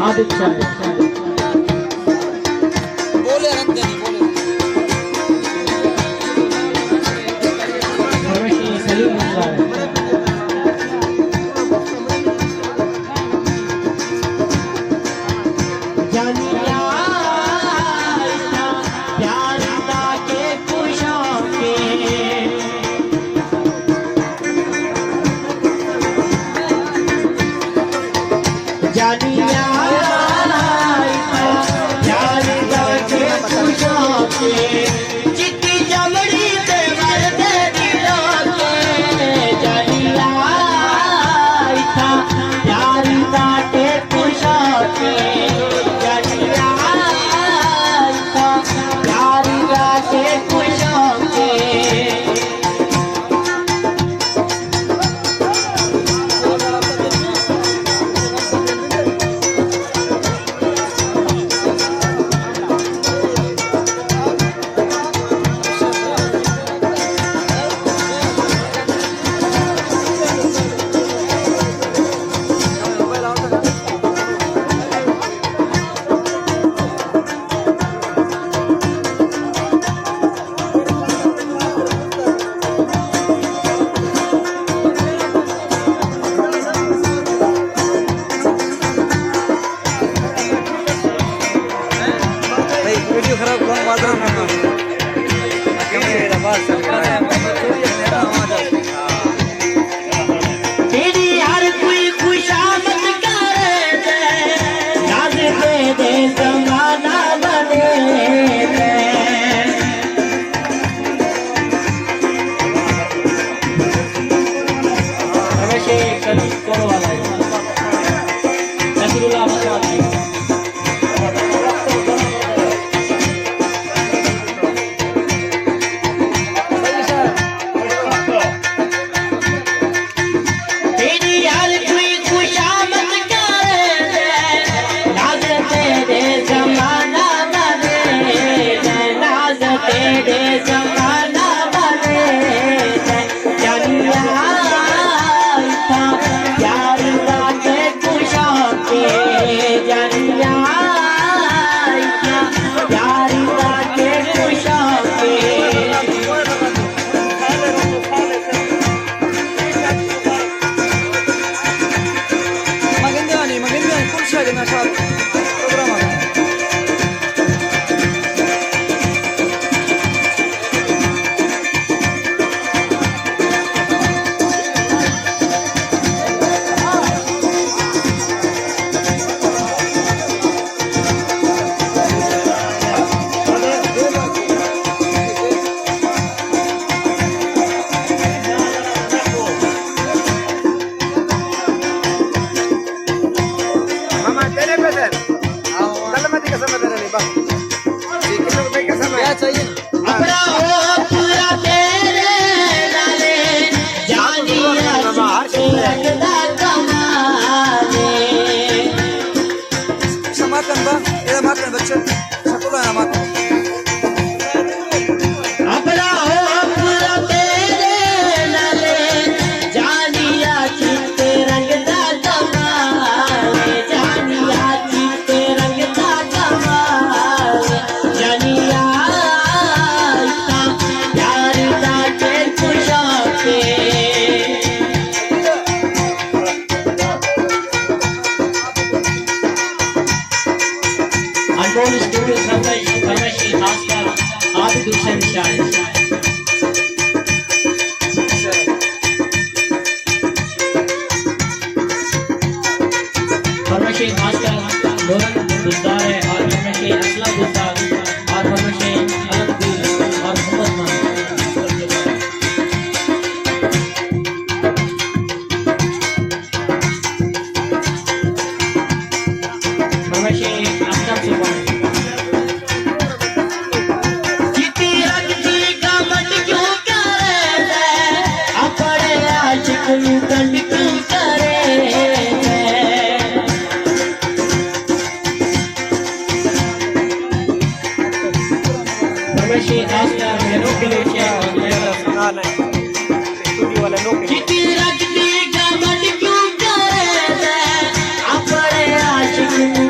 आदित्य बोले रंजनी बोले परमेश्वर सलीम मुस्तार जानिया प्यार के खुशों के जानिया चिट्टी चमड़ी से मरते दिलों के जानिया प्यार बाटे खुशों के जानिया प्यार बाटे खुशों के वीडियो खराब कौन माजरा करना तेरी हर कोई खुशामद करे दे याद दे जमाना बने दे हमेशा कभी करो वाला है नसरुल्लाह मसवादी क्या चाहिए अपना हो पूरा तेरे नाले जानिया रखदा कमाले समाकन बा ये माकन बच्चे सकुला है माकन अपना हो पूरा तेरे नाले जानिया चित्ते रंगदा कमाले जानिया चित्ते रंगदा कमाले जानिया अनमोल स्टूडियो फरमाइशी खासकर आदित्य हुसैन शाह फरमाइशी खासकर लोरन गुलजार है और फरमाइशी असलम गुलजार और फरमाइशी अलमगीर और मोहम्मद फरमाइशी अफजल सुभान फरमाइशी खासकर मेहनों के लिए शेयर स्टूडियो वाले लोग रखती गमन क्यों करे अपने आशिक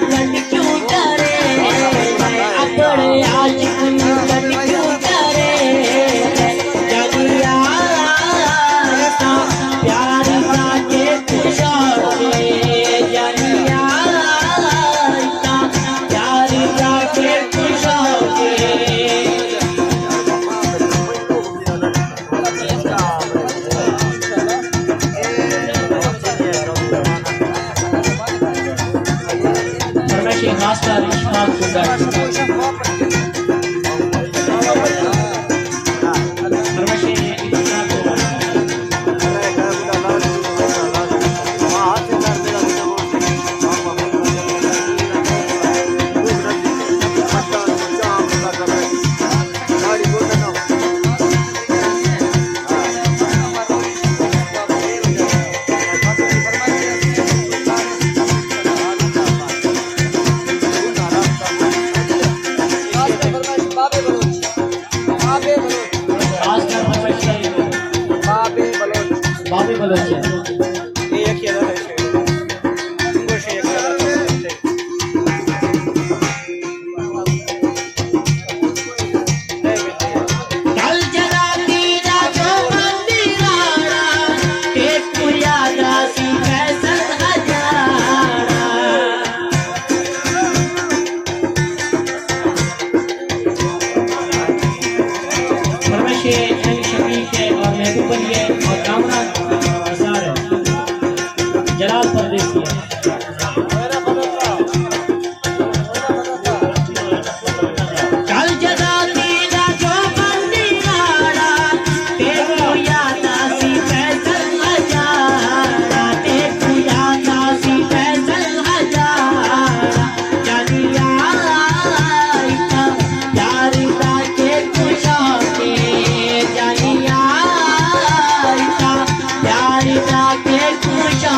फरमाइशी मास्टर इशफाक सुंदर फरमाइशी इशफाक मास्टर फरमाइशी बाबी बलोच कल जलाती राजो मंदिराड़ा टेकू यादा सी फैसल हजारा फरमाइशी शफीक है और महबूब अली है और कामरान निसार है जलाल परदेसी है कल जलाती राजो मंदिराड़ा टेकू यादा सी फैसल हजारा टेकू यादा सी फैसल हजारा जानिया आइता यारिता के खुशा के जानिया आइता यारिता के खुशा